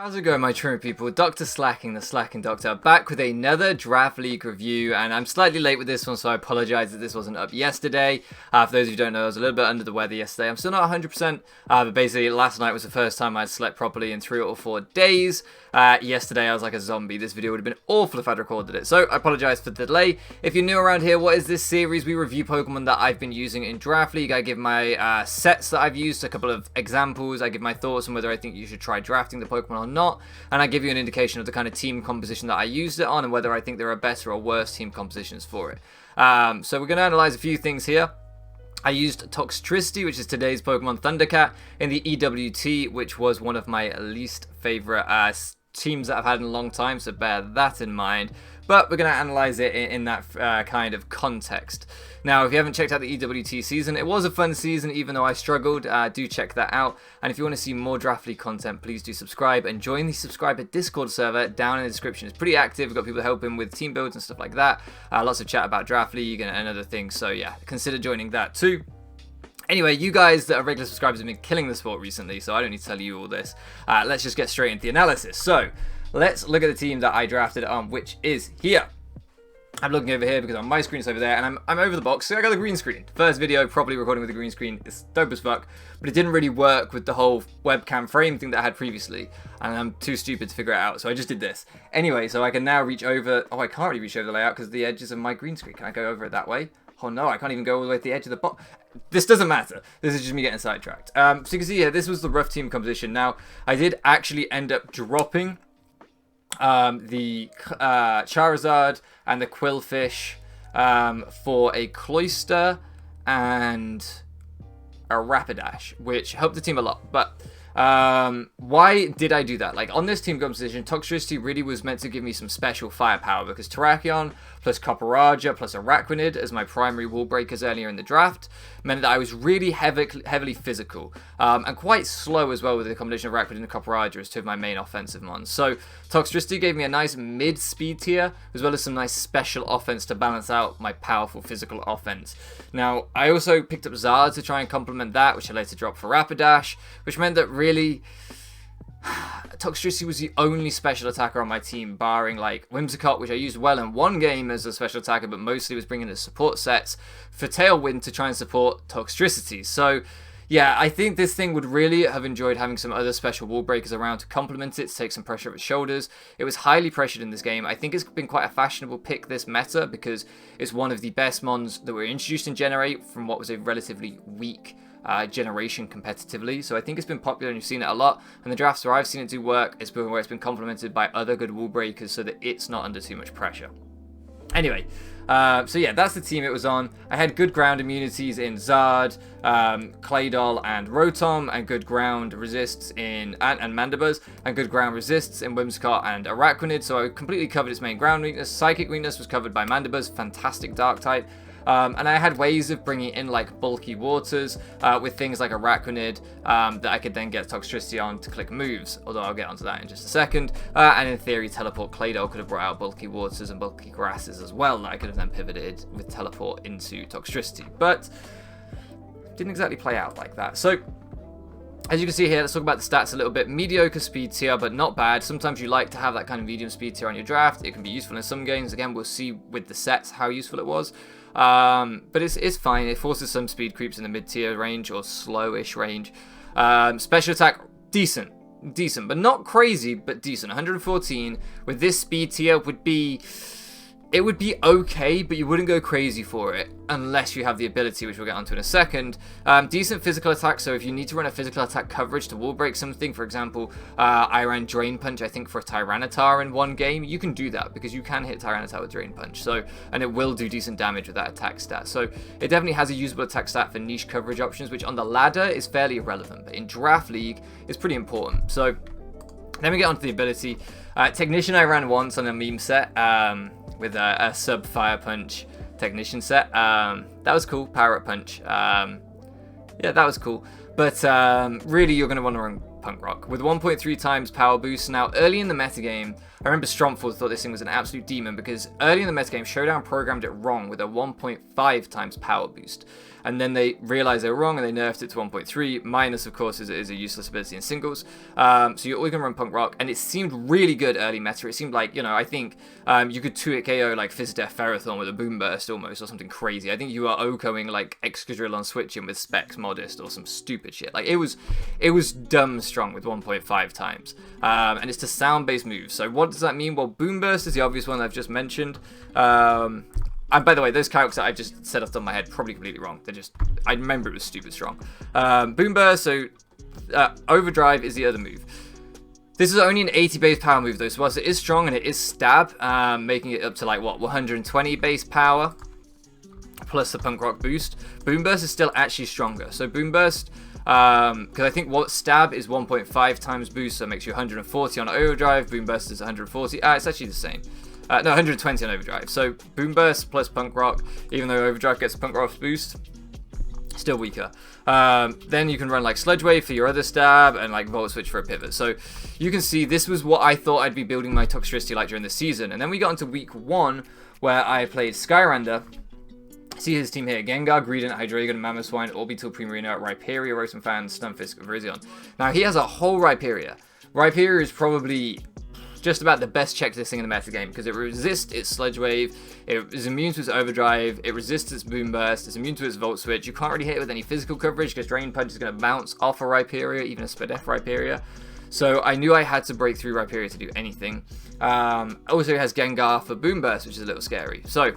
How's it going, my true people? DrSlaking, the Slacking Doctor, back with another Draft League review, and I'm slightly late with this one, so I apologize that this wasn't up yesterday. For those who don't know, I was a little bit under the weather yesterday. I'm still not 100%, but basically last night was the first time I'd slept properly in 3 or 4 days. Yesterday I was like a zombie. This video would have been awful if I'd recorded it, so I apologize for the delay. If you're new around here, what is this series? We review Pokemon that I've been using in Draft League. I give my sets that I've used, a couple of examples. I give my thoughts on whether I think you should try drafting the Pokemon or not, and I give you an indication of the kind of team composition that I used it on and whether I think there are better or worse team compositions for it. So we're going to analyze a few things here. I used Toxtricity, which is today's Pokemon Thundercat, in the EWT, which was one of my least favorite teams that I've had in a long time, so bear that in mind. But we're going to analyze it in that kind of context. Now, if you haven't checked out the EWT season, it was a fun season, even though I struggled. Do check that out. And if you want to see more Draft League content, please do subscribe and join the subscriber Discord server down in the description. It's pretty active. We've got people helping with team builds and stuff like that. Lots of chat about Draft League and other things. So yeah, consider joining that too. Anyway, you guys that are regular subscribers have been killing the sport recently, so I don't need to tell you all this. Let's just get straight into the analysis. So, let's look at the team that I drafted on, which is here. I'm looking over here because on my screen it's over there, and I'm over the box, so I got the green screen. First video, properly recording with the green screen. It's dope as fuck, but it didn't really work with the whole webcam frame thing that I had previously, and I'm too stupid to figure it out, so I just did this. Anyway, so I can now reach over... Oh, I can't really reach over the layout because the edges of my green screen. Can I go over it that way? Oh no, I can't even go all the way to the edge of the box. This doesn't matter. This is just me getting sidetracked. So you can see here, this was the rough team composition. Now, I did actually end up dropping the Charizard and the Quillfish for a Cloyster and a Rapidash, which helped the team a lot. But why did I do that? Like, on this team composition, Toxtricity really was meant to give me some special firepower because Terrakion plus Copperajah plus Araquanid as my primary wall breakers earlier in the draft meant that I was really heavily physical and quite slow as well with the combination of Araquanid and Copperajah as two of my main offensive mons. So Toxtricity gave me a nice mid-speed tier as well as some nice special offense to balance out my powerful physical offense. Now, I also picked up Zard to try and complement that, which I later dropped for Rapidash, which meant that really Toxtricity was the only special attacker on my team, barring like Whimsicott, which I used well in one game as a special attacker, but mostly was bringing in support sets for Tailwind to try and support Toxtricity. So yeah, I think this thing would really have enjoyed having some other special wall breakers around to complement it, to take some pressure off its shoulders. It was highly pressured in this game. I think it's been quite a fashionable pick this meta because it's one of the best mons that were introduced in Generate from what was a relatively weak generation competitively. So I think it's been popular and you've seen it a lot. And the drafts where I've seen it do work, it's been where it's been complemented by other good wall breakers so that it's not under too much pressure. Anyway, so yeah, that's the team it was on. I had good ground immunities in Zard, Claydol, and Rotom, and good ground resists in and Mandibuzz, and good ground resists in Whimsicott and Araquanid. So I completely covered its main ground weakness. Psychic weakness was covered by Mandibuzz, fantastic dark type. And I had ways of bringing in like bulky waters with things like Araquanid that I could then get Toxtricity on to click moves, although I'll get onto that in just a second. And in theory, Teleport Claydol could have brought out bulky waters and bulky grasses as well that I could have then pivoted with Teleport into Toxtricity. But didn't exactly play out like that. So as you can see here, let's talk about the stats a little bit. Mediocre speed tier, but not bad. Sometimes you like to have that kind of medium speed tier on your draft. It can be useful in some games. Again, we'll see with the sets how useful it was. But it's fine. It forces some speed creeps in the mid-tier range or slowish range. Special attack, decent, but not crazy, but decent. 114 with this speed tier would be... It would be okay, but you wouldn't go crazy for it unless you have the ability, which we'll get onto in a second. Decent physical attack, so if you need to run a physical attack coverage to wall break something, for example, I ran Drain Punch, I think, for a Tyranitar in one game, you can do that because you can hit Tyranitar with Drain Punch, so, and it will do decent damage with that attack stat. So it definitely has a usable attack stat for niche coverage options, which on the ladder is fairly irrelevant, but in Draft League is pretty important. So then we get onto the ability. Technician I ran once on a meme set with a sub Fire Punch Technician set. That was cool. Power Up Punch. Yeah, that was cool. But really, you're going to want to run Punk Rock with 1.3 times power boost. Now, early in the metagame, I remember Stromford thought this thing was an absolute demon because early in the metagame, Showdown programmed it wrong with a 1.5 times power boost. And then they realized they were wrong and they nerfed it to 1.3. Minus, of course, is a useless ability in singles. So you're always going to run Punk Rock. And it seemed really good early meta. It seemed like, I think you could 2-hit KO like Fizz Death Ferrothorn with a Boom Burst almost or something crazy. I think you are OHKOing like Excadrill on switching with Specs Modest or some stupid shit. Like it was dumb strong with 1.5 times. And it's to sound-based moves. So what does that mean? Well, Boom Burst is the obvious one I've just mentioned. And by the way, those calcs that I've just said off the top of my head, probably completely wrong. I remember it was stupid strong. Boom Burst, so Overdrive is the other move. This is only an 80 base power move though, so whilst it is strong and it is stab, making it up to like, 120 base power, plus the Punk Rock boost. Boom Burst is still actually stronger. So Boom Burst, because I think what stab is 1.5 times boost, so it makes you 140 on Overdrive. Boom Burst is 140. It's actually the same. No, 120 on Overdrive. So Boom Burst plus Punk Rock, even though Overdrive gets Punk Rock boost, still weaker. Then you can run like Sludge Wave for your other stab and like Volt Switch for a pivot. So you can see this was what I thought I'd be building my Toxtricity like during the season. And then we got into week 1 where I played Skyrander. See his team here: Gengar, Greedent, Hydreigon, Mamoswine, Orbital, Primarina, Rhyperior, Rotom, Stunfisk, Virizion. Now he has a whole Rhyperior. Rhyperior is probably just about the best check this thing in the metagame because it resists its Sludge Wave, it is immune to its Overdrive, it resists its Boom Burst, it's immune to its Volt Switch. You can't really hit it with any physical coverage because Drain Punch is going to bounce off a Rhyperior, even a Spadef Rhyperior. So I knew I had to break through Rhyperior to do anything. Also it has Gengar for Boom Burst, which is a little scary. So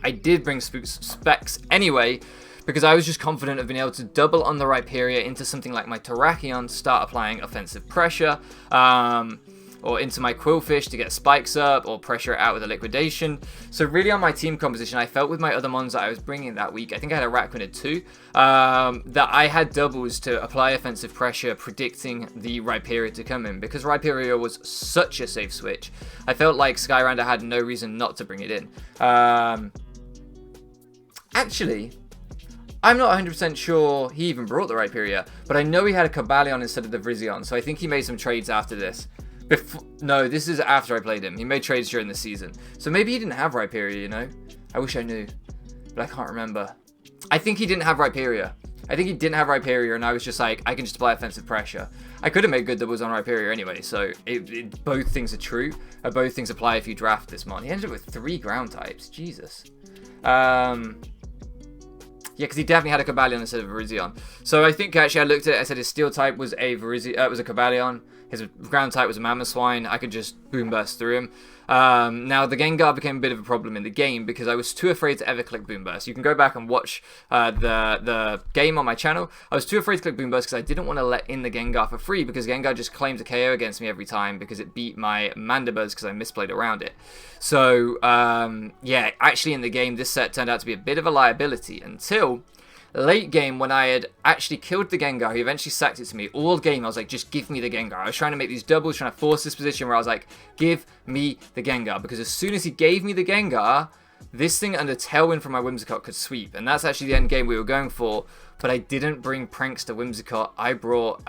I did bring Specs anyway, because I was just confident of being able to double on the Rhyperior into something like my Terrakion to start applying offensive pressure, or into my Quillfish to get spikes up, or pressure it out with a Liquidation. So really on my team composition, I felt with my other mons that I was bringing that week, I think I had a Rakwanid too, that I had doubles to apply offensive pressure, predicting the Rhyperior to come in. Because Rhyperior was such a safe switch, I felt like Skyrander had no reason not to bring it in. Actually, I'm not 100% sure he even brought the Rhyperior, but I know he had a Cobalion instead of the Virizion, so I think he made some trades after this. No, this is after I played him. He made trades during the season. So maybe he didn't have Rhyperior, I wish I knew, but I can't remember. I think he didn't have Rhyperior. I think he didn't have Rhyperior, and I was just like, I can just apply offensive pressure. I could have made good doubles on Rhyperior anyway, so both things are true. Both things apply if you draft this mon. He ended up with 3 ground types. Jesus. Yeah, because he definitely had a Cobalion instead of a Virizion. So I think actually I looked at it, I said his steel type was a Cobalion. His ground type was a Mamoswine. I could just Boom Burst through him. Now, the Gengar became a bit of a problem in the game because I was too afraid to ever click Boom Burst. You can go back and watch the game on my channel. I was too afraid to click Boom Burst because I didn't want to let in the Gengar for free because Gengar just claimed a KO against me every time because it beat my Mandibuzz because I misplayed around it. So, yeah, actually in the game, this set turned out to be a bit of a liability until late game when I had actually killed the Gengar. He eventually sacked it to me. All game I was like, just give me the Gengar. I was trying to make these doubles, trying to force this position where I was like, give me the Gengar. Because as soon as he gave me the Gengar, this thing under Tailwind from my Whimsicott could sweep. And that's actually the end game we were going for. But I didn't bring Prankster Whimsicott. I brought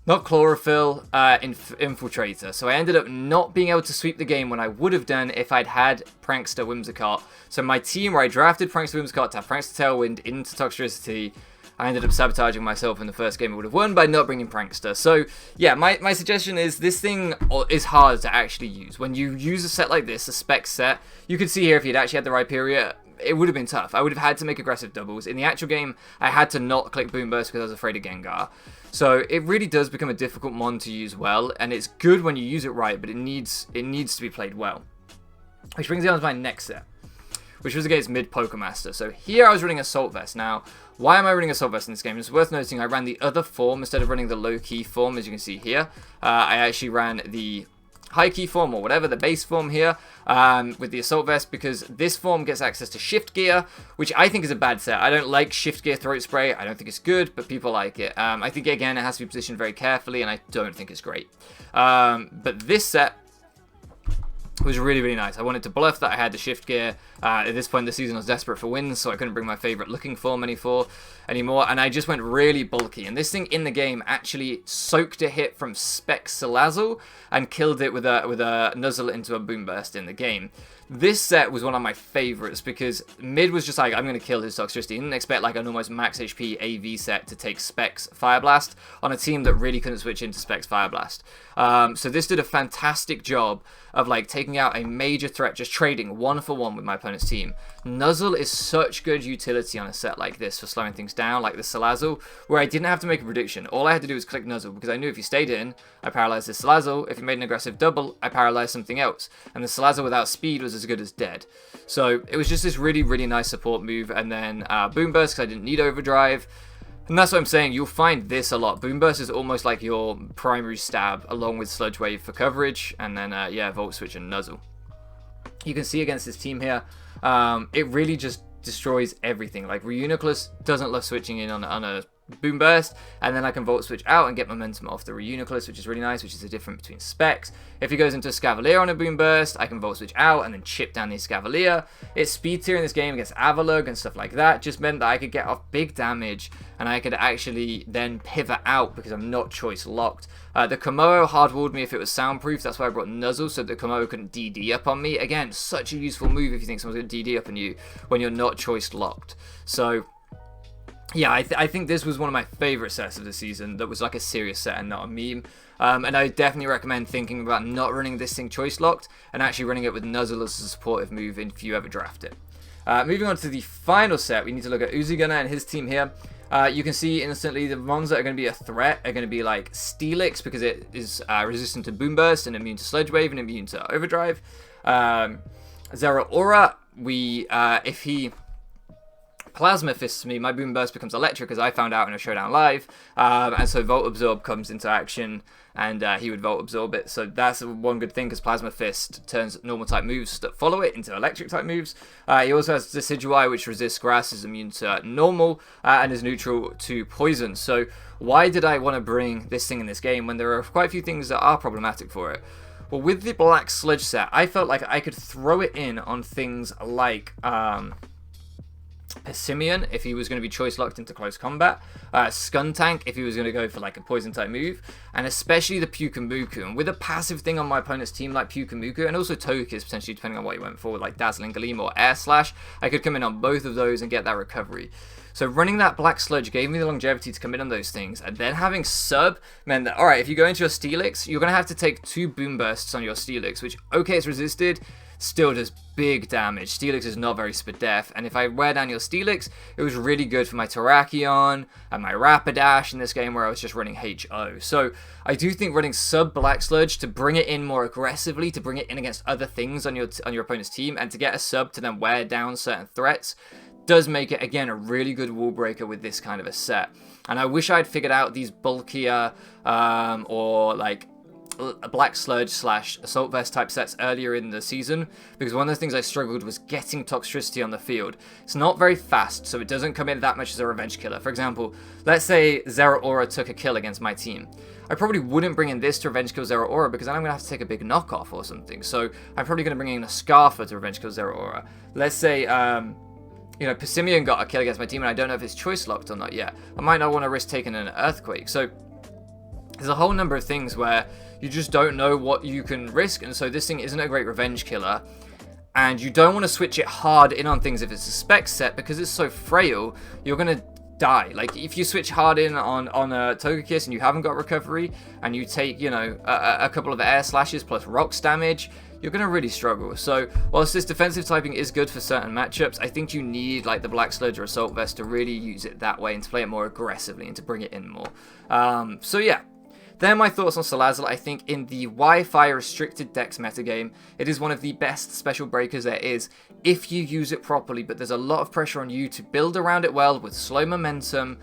not Chlorophyll, Infiltrator. So I ended up not being able to sweep the game when I would have done if I'd had Prankster Whimsicott. So my team where I drafted Prankster Whimsicott to have Prankster Tailwind into Toxtricity, I ended up sabotaging myself in the first game I would have won by not bringing Prankster. So yeah, my suggestion is this thing is hard to actually use. When you use a set like this, a spec set, you can see here if you'd actually had the Rhyperior, it would have been tough. I would have had to make aggressive doubles. In the actual game, I had to not click Boom Burst because I was afraid of Gengar. So it really does become a difficult mon to use well, and it's good when you use it right, but it needs to be played well. Which brings me on to my next set, which was against mid Pokemaster. So here I was running Assault Vest. Now, why am I running Assault Vest in this game? It's worth noting I ran the other form instead of running the low key form, as you can see here. I actually ran the high key form or whatever, the base form here, with the Assault Vest, because this form gets access to Shift Gear, which I think is a bad set. I don't like Shift Gear Throat Spray. I don't think it's good, but people like it. I think, again, it has to be positioned very carefully, and I don't think it's great. But this set, was really, really nice. I wanted to bluff that I had the shift gear. At this point in the season, I was desperate for wins, so I couldn't bring my favorite looking form anymore, and I just went really bulky. And this thing in the game actually soaked a hit from Specs Salazzle and killed it with a Nuzzle into a Boom Burst in the game. This set was one of my favorites because mid was just like, I'm going to kill his Toxtricity. Didn't expect like an almost max HP AV set to take Specs Fire Blast on a team that really couldn't switch into Specs Fire Blast. So this did a fantastic job of like taking out a major threat, just trading 1-for-1 with my opponent's team. Nuzzle is such good utility on a set like this for slowing things down, like the Salazzle, where I didn't have to make a prediction. All I had to do was click Nuzzle, because I knew if he stayed in, I paralyzed the Salazzle. If he made an aggressive double, I paralyzed something else. And the Salazzle without speed was as good as dead. So it was just this really, really nice support move. And then Boom Burst, because I didn't need Overdrive. And that's what I'm saying, you'll find this a lot. Boom Burst is almost like your primary stab, along with Sludge Wave for coverage, and then, yeah, Volt Switch and Nuzzle. You can see against this team here, it really just destroys everything. Like, Reuniclus doesn't love switching in on a Boom Burst, and then I can Volt Switch out and get momentum off the Reuniclus, which is really nice, which is the difference between specs. If he goes into Scavalier on a Boom Burst, I can Volt Switch out and then chip down the Scavalier. Its speed tier in this game against Avalugg and stuff like that just meant that I could get off big damage, and I could actually then pivot out because I'm not choice locked. The Komodo hardwalled me if it was soundproof. That's why I brought Nuzzle, so the Komodo couldn't DD up on me. Again, such a useful move if you think someone's going to DD up on you when you're not choice locked. So yeah, I think this was one of my favorite sets of the season that was like a serious set and not a meme. And I definitely recommend thinking about not running this thing choice locked and actually running it with Nuzzle as a supportive move if you ever draft it. Moving on to the final set, we need to look at Uzi Gunner and his team here. You can see instantly the ones that are going to be a threat are going to be like Steelix, because it is resistant to Boom Burst and immune to Sludge Wave and immune to Overdrive. Zeraora, if he Plasma Fists me, my Boom Burst becomes electric, as I found out in a Showdown Live, and so Volt Absorb comes into action, and he would Volt Absorb it. So that's one good thing, because Plasma Fist turns normal type moves that follow it into electric type moves. He also has Decidueye, which resists grass, is immune to normal, and is neutral to poison. So why did I want to bring this thing in this game when there are quite a few things that are problematic for it? Well, with the Black Sludge set, I felt like I could throw it in on things like Persimmon if he was going to be choice locked into close combat, Skuntank if he was going to go for like a poison type move, and especially the Pyukumuku. And with a passive thing on my opponent's team like Pyukumuku, and also Togekiss potentially depending on what he went for, like Dazzling Gleam or Air Slash, I could come in on both of those and get that recovery. So running that Black Sludge gave me the longevity to come in on those things, and then having Sub meant that, alright, if you go into your Steelix, you're going to have to take 2 Boom Bursts on your Steelix, which, okay, it's resisted, still does big damage. Steelix is not very spadef, and if I wear down your Steelix, it was really good for my Terrakion and my Rapidash in this game where I was just running HO. So I do think running Sub Black Sludge to bring it in more aggressively, to bring it in against other things on your opponent's team, and to get a Sub to then wear down certain threats, does make it, again, a really good wall breaker with this kind of a set. And I wish I'd figured out these bulkier or like a Black Sludge / Assault Vest type sets earlier in the season, because one of the things I struggled was getting Toxtricity on the field. It's not very fast, so it doesn't come in that much as a revenge killer. For example, let's say Zeraora took a kill against my team. I probably wouldn't bring in this to revenge kill Zeraora, because then I'm going to have to take a big knockoff or something. So I'm probably going to bring in a Scarfer to revenge kill Zeraora. Let's say you know, Persimmon got a kill against my team and I don't know if it's choice locked or not yet. I might not want to risk taking an Earthquake. So there's a whole number of things where you just don't know what you can risk, and so this thing isn't a great revenge killer. And you don't want to switch it hard in on things if it's a spec set, because it's so frail, you're going to die. Like, if you switch hard in on a Togekiss and you haven't got recovery, and you take, you know, a couple of air slashes plus rocks damage, you're going to really struggle. So whilst this defensive typing is good for certain matchups, I think you need like the Black Sludge or Assault Vest to really use it that way and to play it more aggressively and to bring it in more. So yeah. They're my thoughts on Salazzle. I think in the Wi-Fi restricted decks metagame, it is one of the best special breakers there is if you use it properly, but there's a lot of pressure on you to build around it well with slow momentum,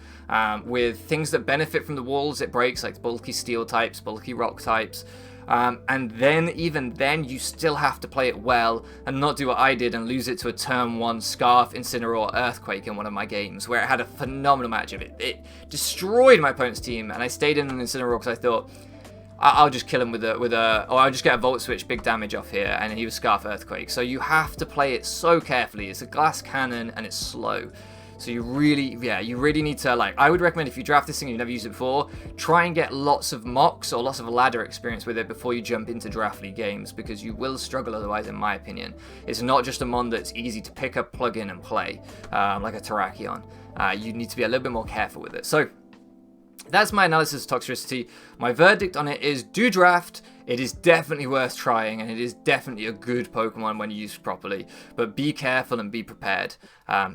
with things that benefit from the walls it breaks, like bulky steel types, bulky rock types. And then, even then, you still have to play it well and not do what I did and lose it to a turn 1 Scarf, Incineroar, Earthquake in one of my games, where it had a phenomenal match of it. It destroyed my opponent's team, and I stayed in an Incineroar because I thought, I'll just kill him with a, or I'll just get a Volt Switch, big damage off here, and he was Scarf Earthquake. So you have to play it so carefully. It's a glass cannon, and it's slow. So you really need to, like, I would recommend if you draft this thing and you've never used it before, try and get lots of mocks or lots of ladder experience with it before you jump into Draft League games, because you will struggle otherwise, in my opinion. It's not just a mon that's easy to pick up, plug in, and play, like a Terrakion. You need to be a little bit more careful with it. So that's my analysis of Toxtricity. My verdict on it is do draft. It is definitely worth trying, and it is definitely a good Pokemon when used properly. But be careful and be prepared.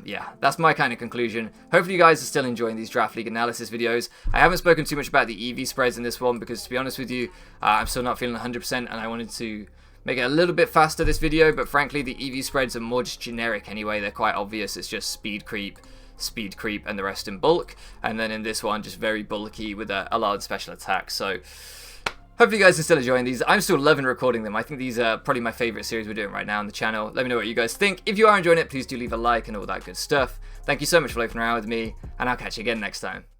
Yeah, that's my kind of conclusion. Hopefully you guys are still enjoying these Draft League analysis videos. I haven't spoken too much about the EV spreads in this one because, to be honest with you, I'm still not feeling 100%, and I wanted to make it a little bit faster this video. But frankly, the EV spreads are more just generic anyway. They're quite obvious. It's just speed creep, and the rest in bulk, and then in this one just very bulky with a large special attack. So hopefully you guys are still enjoying these. I'm still loving recording them. I think these are probably my favorite series we're doing right now on the channel. Let me know what you guys think. If you are enjoying it, please do leave a like and all that good stuff. Thank you so much for loafing around with me, and I'll catch you again next time.